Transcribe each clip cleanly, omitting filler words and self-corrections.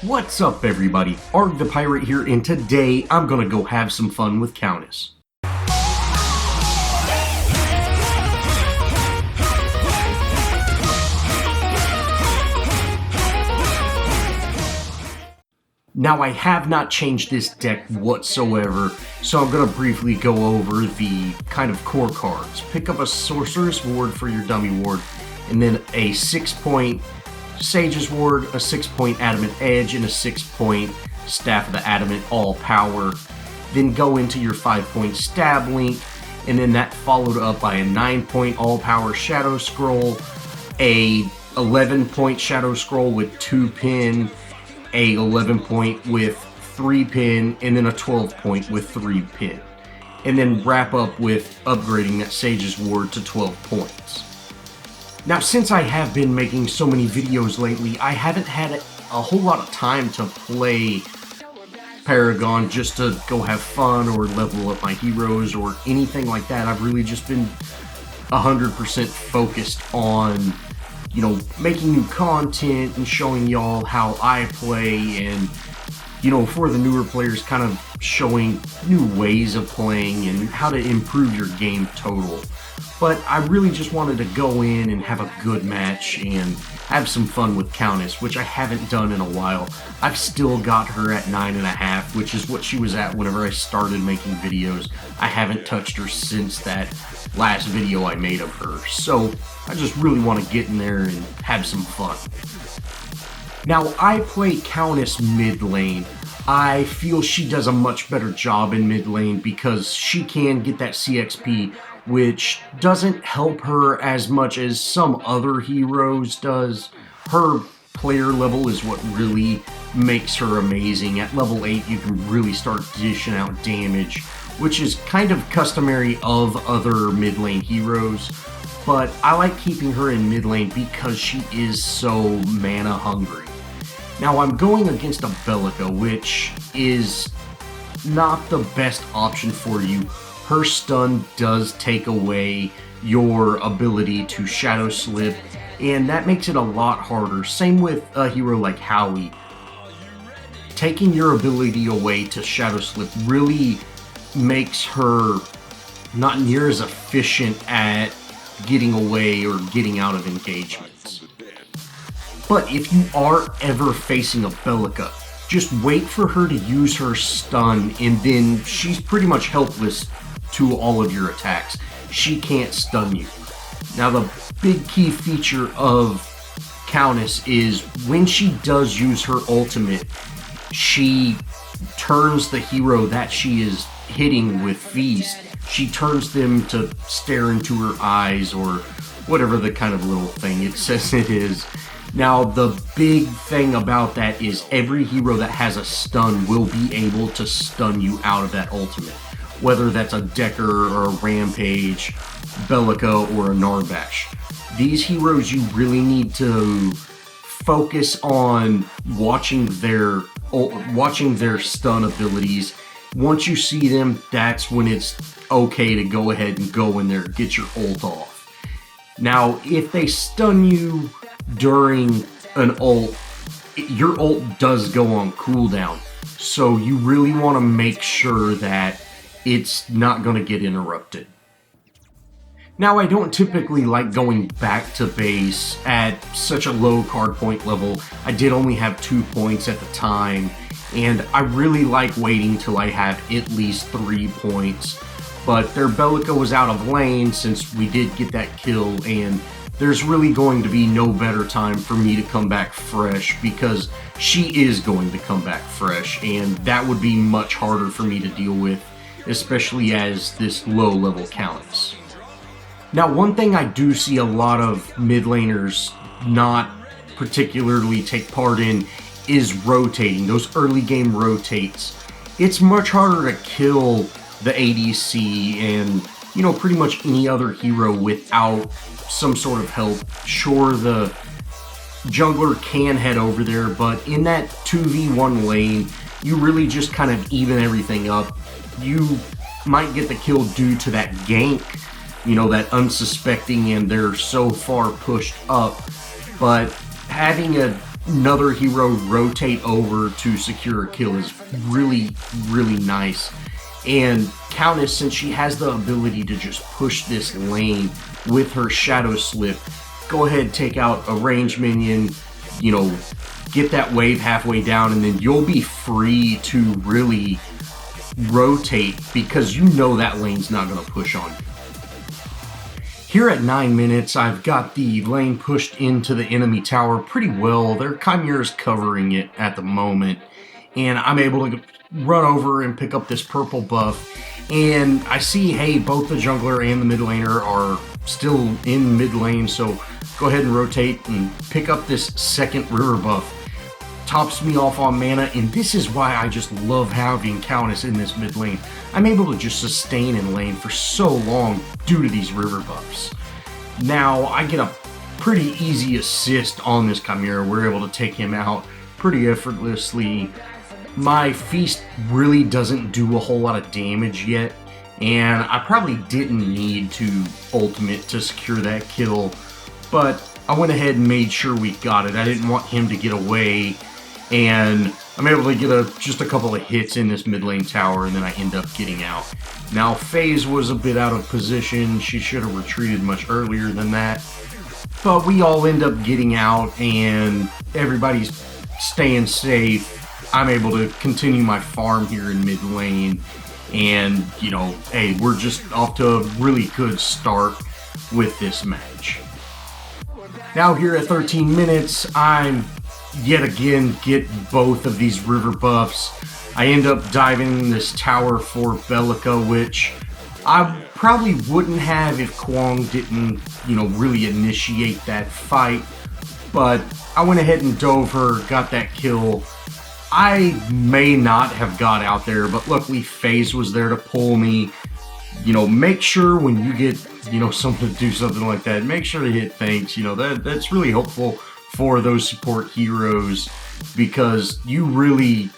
What's up everybody, Arrg the Pirate here, and today I'm gonna go have some fun with Countess. Now I have not changed this deck whatsoever, so I'm gonna briefly go over the kind of core cards. Pick up a Sorceress Ward for your dummy ward, and then a 6-point Sage's Ward, a 6-point Adamant Edge, and a 6-point Staff of the Adamant All Power. Then go into your 5-point Stab Link, and then that followed up by a 9-point All Power Shadow Scroll, a 11-point Shadow Scroll with 2 pin, a 11-point with 3 pin, and then a 12-point with 3 pin. And then wrap up with upgrading that Sage's Ward to 12 points. Now, since I have been making so many videos lately, I haven't had a whole lot of time to play Paragon just to go have fun or level up my heroes or anything like that. I've really just been 100% focused on, you know, making new content and showing y'all how I play, and, you know, for the newer players, kind of showing new ways of playing and how to improve your game total. But I really just wanted to go in and have a good match and have some fun with Countess, which I haven't done in a while. I've still got her at 9.5, which is what she was at whenever I started making videos. I haven't touched her since that last video I made of her, so I just really want to get in there and have some fun. Now, I play Countess mid lane. I feel she does a much better job in mid lane because she can get that CXP, which doesn't help her as much as some other heroes does. Her player level is what really makes her amazing. At level 8, you can really start dishing out damage, which is kind of customary of other mid lane heroes. But I like keeping her in mid lane because she is so mana hungry. Now I'm going against a Bellica, which is not the best option for you. Her stun does take away your ability to Shadow Slip, and that makes it a lot harder. Same with a hero like Howie. Taking your ability away to Shadow Slip really makes her not near as efficient at getting away or getting out of engagements. But if you are ever facing a Bellica, just wait for her to use her stun, and then she's pretty much helpless to all of your attacks. She can't stun you. Now, the big key feature of Countess is when she does use her ultimate, she turns the hero that she is hitting with Feast, she turns them to stare into her eyes, or whatever the kind of little thing it says it is. Now, the big thing about that is every hero that has a stun will be able to stun you out of that ultimate. Whether that's a Decker or a Rampage, Bellica, or a Narbash. These heroes, you really need to focus on watching their stun abilities. Once you see them, that's when it's okay to go ahead and go in there, get your ult off. Now, if they stun you during an ult, your ult does go on cooldown, so you really want to make sure that it's not going to get interrupted. Now, I don't typically like going back to base at such a low card point level. I did only have 2 points at the time, and I really like waiting till I have at least 3 points. But their Bellica was out of lane since we did get that kill, and there's really going to be no better time for me to come back fresh, because she is going to come back fresh, and that would be much harder for me to deal with, especially as this low-level Countess. Now, one thing I do see a lot of mid laners not particularly take part in is rotating, those early game rotates. It's much harder to kill the ADC and, you know, pretty much any other hero without some sort of help. Sure, the jungler can head over there, but in that 2v1 lane, you really just kind of even everything up. You might get the kill due to that gank, you know, that unsuspecting, and they're so far pushed up. But having a another hero rotate over to secure a kill is really, really nice. And Countess, since she has the ability to just push this lane with her Shadow Slip, go ahead, take out a range minion, you know, get that wave halfway down, and then you'll be free to really rotate because you know that lane's not going to push on you. Here at 9 minutes, I've got the lane pushed into the enemy tower pretty well. Their Chimera's covering it at the moment, and I'm able to run over and pick up this purple buff. And I see, hey, both the jungler and the mid laner are still in mid lane, so go ahead and rotate and pick up this second river buff. Tops me off on mana, and this is why I just love having Countess in this mid lane. I'm able to just sustain in lane for so long due to these river buffs. Now I get a pretty easy assist on this Chimera. We're able to take him out pretty effortlessly. My feast really doesn't do a whole lot of damage yet, and I probably didn't need to ultimate to secure that kill, but I went ahead and made sure we got it. I didn't want him to get away, and I'm able to get just a couple of hits in this mid lane tower, and then I end up getting out. Now, FaZe was a bit out of position. She should have retreated much earlier than that, but we all end up getting out, and everybody's staying safe. I'm able to continue my farm here in mid lane, and, you know, hey, we're just off to a really good start with this match. Now here at 13 minutes, I'm yet again get both of these river buffs. I end up diving in this tower for Bellica, which I probably wouldn't have if Kwong didn't, you know, really initiate that fight, but I went ahead and dove her, got that kill. I may not have got out there, but luckily FaZe was there to pull me. You know, make sure when you get, you know, someone to do something like that, make sure to hit thanks. You know, that's really helpful for those support heroes, because you really,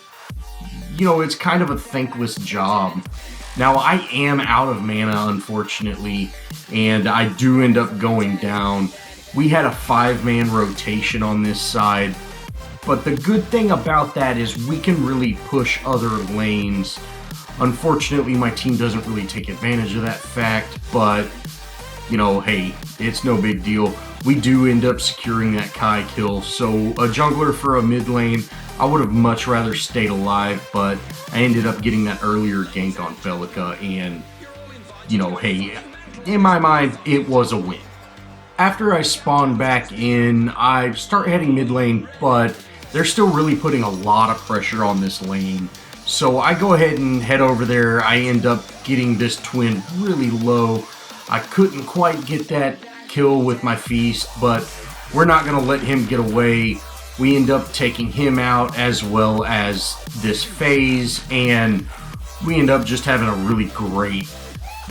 you know, it's kind of a thankless job. Now, I am out of mana, unfortunately, and I do end up going down. We had a 5-man rotation on this side, but the good thing about that is we can really push other lanes. Unfortunately, my team doesn't really take advantage of that fact, but, you know, hey, it's no big deal. We do end up securing that Kai kill, so a jungler for a mid lane, I would have much rather stayed alive, but I ended up getting that earlier gank on Bellica, and, you know, hey, in my mind, it was a win. After I spawn back in, I start heading mid lane, but they're still really putting a lot of pressure on this lane. So I go ahead and head over there. I end up getting this twin really low. I couldn't quite get that kill with my feast, but we're not going to let him get away. We end up taking him out as well as this FaZe, and we end up just having a really great,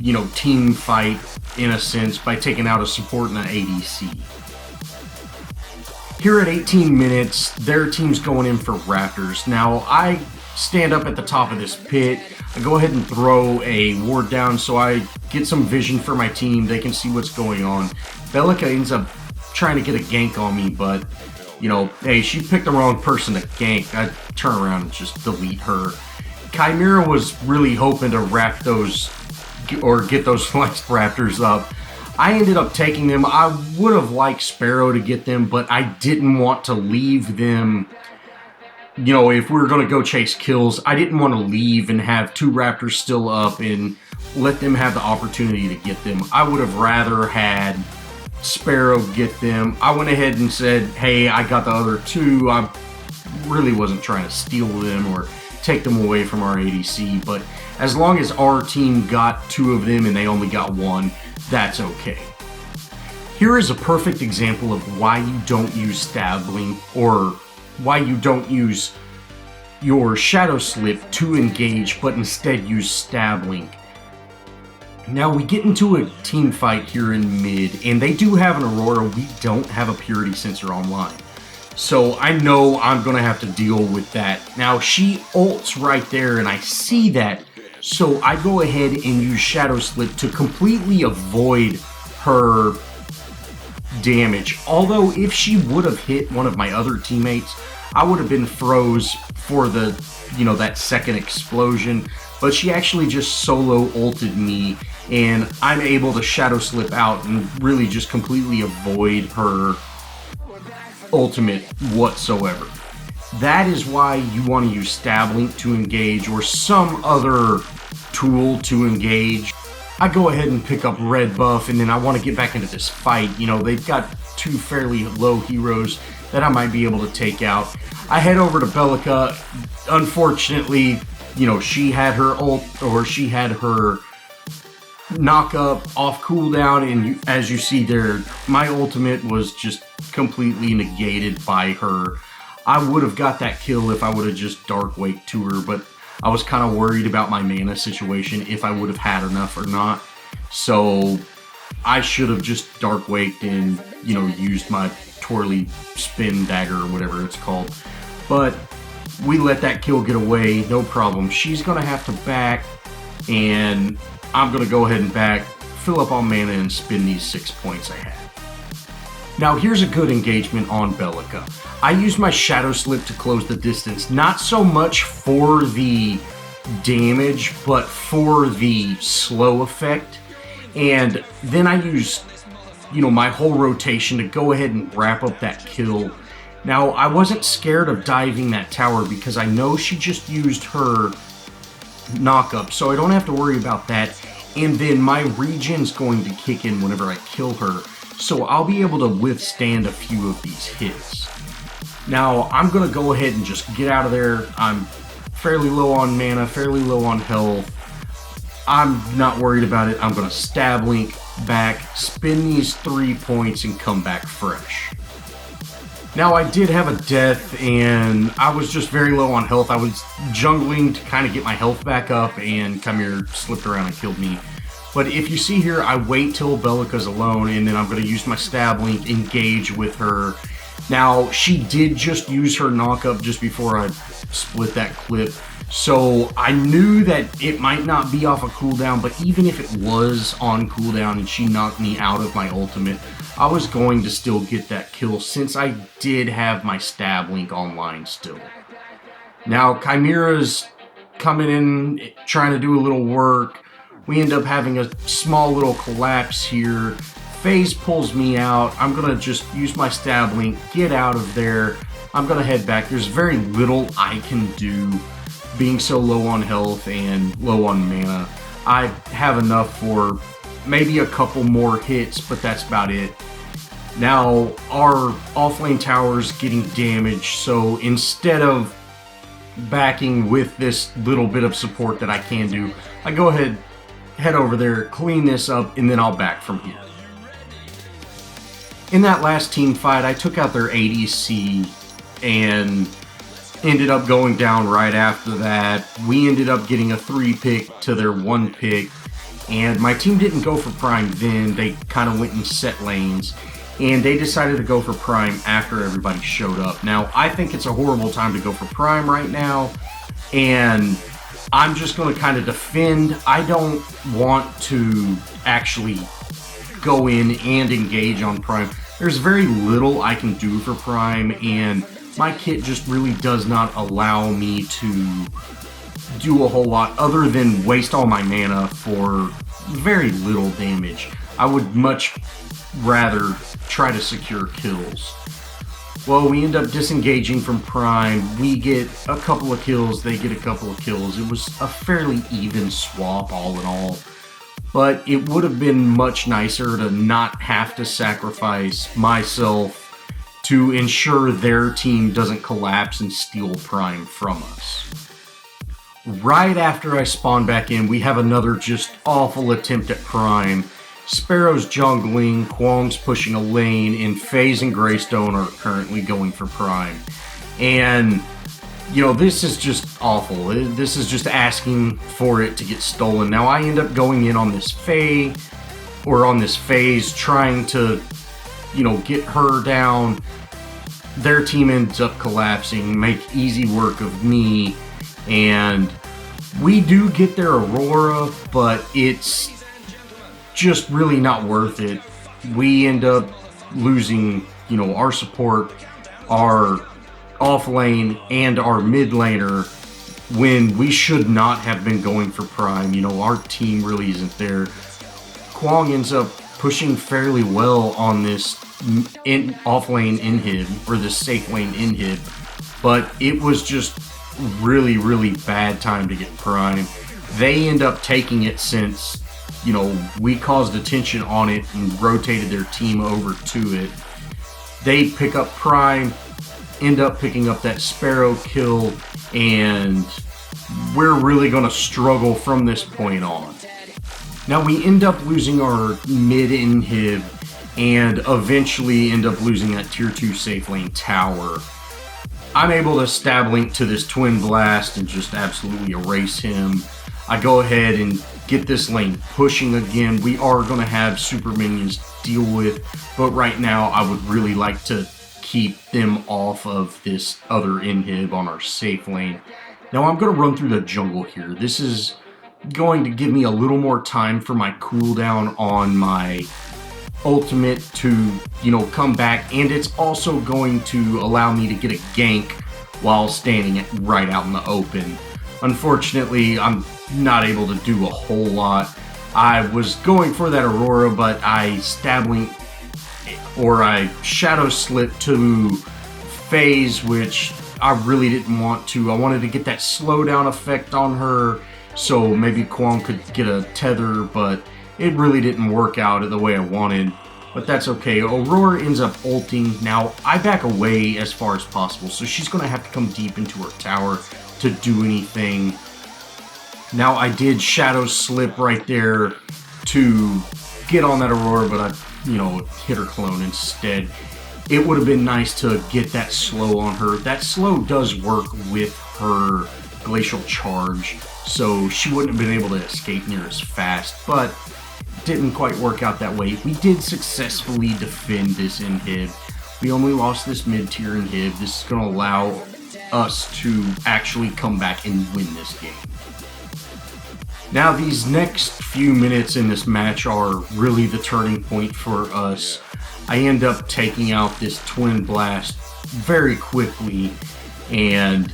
you know, team fight in a sense by taking out a support and an ADC. Here at 18 minutes, their team's going in for Raptors. Now, I stand up at the top of this pit. I go ahead and throw a ward down so I get some vision for my team. They can see what's going on. Bellica ends up trying to get a gank on me, but, you know, hey, she picked the wrong person to gank. I turn around and just delete her. Chimera was really hoping to wrap those, or get those last Raptors up. I ended up taking them. I would have liked Sparrow to get them, but I didn't want to leave them. You know, if we were going to go chase kills, I didn't want to leave and have 2 Raptors still up and let them have the opportunity to get them. I would have rather had Sparrow get them. I went ahead and said, hey, I got the other 2. I really wasn't trying to steal them or take them away from our ADC, but as long as our team got 2 of them and they only got 1, that's okay. Here is a perfect example of why you don't use Stabling, or why you don't use your Shadow Slip to engage, but instead use Stabling. Now we get into a team fight here in mid, and they do have an Aurora. We don't have a Purity Sensor online. So I know I'm going to have to deal with that. Now she ults right there, and I see that. So I go ahead and use Shadow Slip to completely avoid her damage. Although if she would have hit one of my other teammates, I would have been froze for the, that second explosion. But she actually just solo ulted me, and I'm able to shadow slip out and really just completely avoid her ultimate whatsoever. That is why you want to use Stab Link to engage, or some other tool to engage. I go ahead and pick up red buff, and then I want to get back into this fight. They've got two fairly low heroes that I might be able to take out. I head over to Bellica. Unfortunately, she had her ult, or she had her knock up off cooldown, and as you see there, my ultimate was just completely negated by her. I would have got that kill if I would have just Dark Wake to her, but I was kind of worried about my mana situation, if I would have had enough or not. So I should have just Dark Waked and, used my twirly spin dagger or whatever it's called. But we let that kill get away, no problem. She's going to have to back, and I'm going to go ahead and back, fill up on mana, and spin these 6 points I have. Now here's a good engagement on Bellica. I use my Shadow Slip to close the distance, not so much for the damage, but for the slow effect. And then I use, my whole rotation to go ahead and wrap up that kill. Now, I wasn't scared of diving that tower because I know she just used her knock-up, so I don't have to worry about that. And then my regen's going to kick in whenever I kill her, so I'll be able to withstand a few of these hits. Now, I'm going to go ahead and just get out of there. I'm fairly low on mana, fairly low on health. I'm not worried about it. I'm going to Stab Link back, spin these 3 points, and come back fresh. Now, I did have a death, and I was just very low on health. I was jungling to kind of get my health back up, and Chimera slipped around and killed me. But if you see here, I wait till Bellica's alone, and then I'm going to use my Stab Link, engage with her. Now, she did just use her knock-up just before I split that clip, so I knew that it might not be off a cooldown, but even if it was on cooldown and she knocked me out of my ultimate, I was going to still get that kill since I did have my Stab Link online still. Now, Chimera's coming in, trying to do a little work. We end up having a small little collapse here. FaZe pulls me out. I'm going to just use my Stab Link, get out of there. I'm going to head back. There's very little I can do being so low on health and low on mana. I have enough for maybe a couple more hits, but that's about it. Now, our offlane tower's getting damaged, so instead of backing with this little bit of support that I can do, I go ahead, head over there, clean this up, and then I'll back from here. In that last team fight, I took out their ADC and ended up going down right after that. We ended up getting a 3-pick to their 1-pick, and my team didn't go for Prime then. They kind of went in set lanes, and they decided to go for Prime after everybody showed up. Now, I think it's a horrible time to go for Prime right now, and I'm just going to kind of defend. I don't want to actually go in and engage on Prime. There's very little I can do for Prime, and my kit just really does not allow me to do a whole lot other than waste all my mana for very little damage. I would much rather try to secure kills. Well, we end up disengaging from Prime. We get a couple of kills, they get a couple of kills. It was a fairly even swap all in all. But it would have been much nicer to not have to sacrifice myself to ensure their team doesn't collapse and steal Prime from us. Right after I spawn back in, we have another just awful attempt at Prime. Sparrow's jungling, Kwong's pushing a lane, and FaZe and Greystone are currently going for Prime. And, this is just awful. This is just asking for it to get stolen. Now, I end up going in on this FaZe, trying to, get her down. Their team ends up collapsing, make easy work of me, and we do get their Aurora, but it's just really not worth it. We end up losing, you know, our support, our off lane, and our mid laner when we should not have been going for Prime. You know, our team really isn't there. Kwong ends up pushing fairly well on this off lane inhib, or this safe lane inhib, but it was just really, really bad time to get Prime. They end up taking it since, you know, we caused attention on it and rotated their team over to it. They pick up Prime, end up picking up that Sparrow kill, and we're really going to struggle from this point on. Now we end up losing our mid inhib and eventually end up losing that tier 2 safe lane tower. I'm able to stab link to this twin blast and just absolutely erase him. I go ahead and get this lane pushing again. We are going to have super minions to deal with, but right now I would really like to keep them off of this other inhib on our safe lane. Now I'm going to run through the jungle here. This is going to give me a little more time for my cooldown on my ultimate to, you know, come back, and it's also going to allow me to get a gank while standing right out in the open. Unfortunately, I'm not able to do a whole lot. I was going for that Aurora, but I shadow slipped to phase, which I really didn't want to. I wanted to get that slowdown effect on her, so maybe Kwong could get a tether, but it really didn't work out the way I wanted. But that's okay. Aurora ends up ulting. Now, I back away as far as possible, so she's going to have to come deep into her tower to do anything. Now, I did shadow slip right there to get on that Aurora, but I, you know, hit her clone instead. It would have been nice to get that slow on her. That slow does work with her glacial charge, so she wouldn't have been able to escape near as fast, but didn't quite work out that way. We did successfully defend this inhib. We only lost this mid-tier inhib. This is going to allow us to actually come back and win this game. Now, these next few minutes in this match are really the turning point for us. I end up taking out this twin blast very quickly, and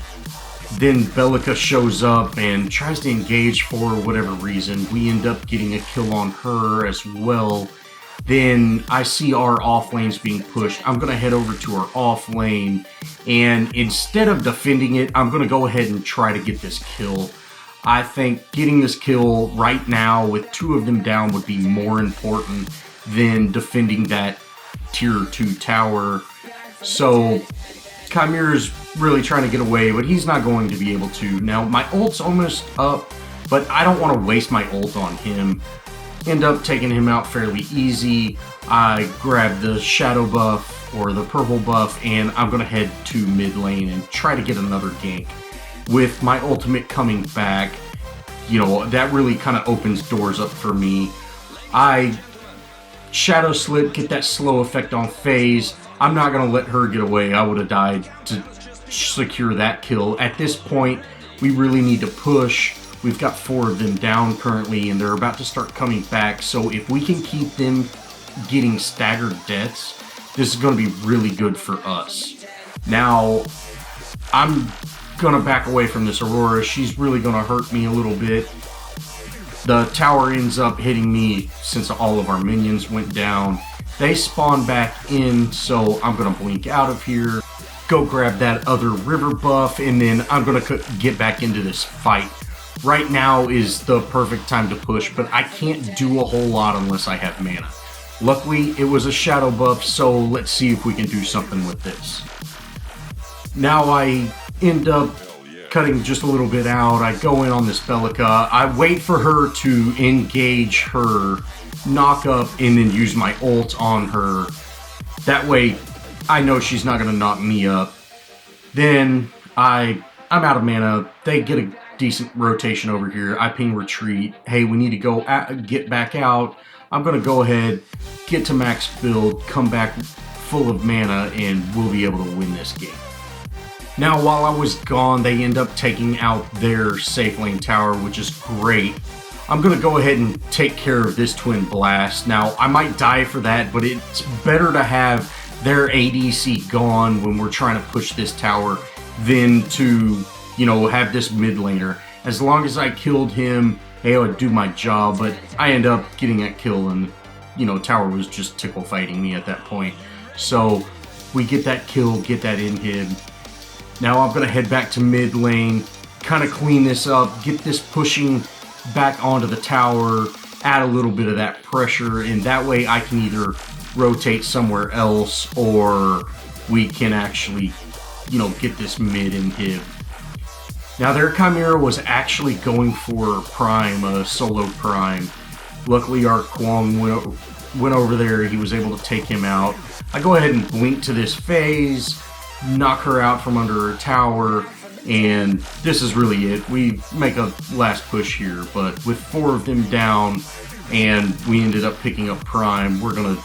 then Bellica shows up and tries to engage for whatever reason. We end up getting a kill on her as well. Then I see our off lanes being pushed. I'm going to head over to our off lane, and instead of defending it, I'm going to go ahead and try to get this kill. I think getting this kill right now with two of them down would be more important than defending that tier 2 tower. So Chimera's really trying to get away, but he's not going to be able to. Now, my ult's almost up, but I don't want to waste my ult on him. End up taking him out fairly easy. I grab the shadow buff, or the purple buff, and I'm going to head to mid lane and try to get another gank. With my ultimate coming back, you know, that really kind of opens doors up for me. I shadow slip, get that slow effect on phase. I'm not going to let her get away. I would have died to secure that kill. At this point, we really need to push. We've got 4 of them down currently, and they're about to start coming back. So if we can keep them getting staggered deaths, this is going to be really good for us. Now, I'm going to back away from this Aurora. She's really going to hurt me a little bit. The tower ends up hitting me since all of our minions went down. They spawn back in, so I'm going to blink out of here, go grab that other river buff, and then I'm going to get back into this fight. Right now is the perfect time to push, but I can't do a whole lot unless I have mana. Luckily, it was a shadow buff, so let's see if we can do something with this. Now I end up cutting just a little bit out. I go in on this Bellica. I wait for her to engage her knock up and then use my ult on her. That way I know she's not going to knock me up. Then I'm out of mana. They get a decent rotation over here. I ping retreat. Hey, we need to go get back out. I'm going to go ahead, get to max build, come back full of mana, and we'll be able to win this game. Now, while I was gone, they end up taking out their safe lane tower, which is great. I'm going to go ahead and take care of this twin blast. Now, I might die for that, but it's better to have their ADC gone when we're trying to push this tower than to, you know, have this mid laner. As long as I killed him, hey, I would do my job, but I end up getting that kill and, you know, tower was just tickle fighting me at that point. So we get that kill, get that inhib. Now I'm going to head back to mid lane, kind of clean this up, get this pushing back onto the tower, add a little bit of that pressure, and that way I can either rotate somewhere else or we can actually, you know, get this mid inhib. Now their Chimera was actually going for Prime, a solo Prime. Luckily our Kwong went over there, he was able to take him out. I go ahead and blink to this phase, knock her out from under her tower, and this is really it. We make a last push here, but with 4 of them down and we ended up picking up Prime, we're gonna,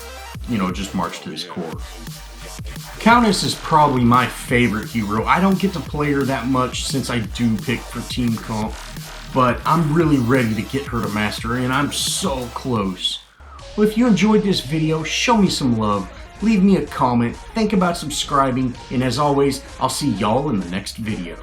you know, just march to this core. Countess is probably my favorite hero. I don't get to play her that much since I do pick for team comp, but I'm really ready to get her to master, and I'm so close. Well, if you enjoyed this video, show me some love. Leave me a comment, think about subscribing, and as always, I'll see y'all in the next video.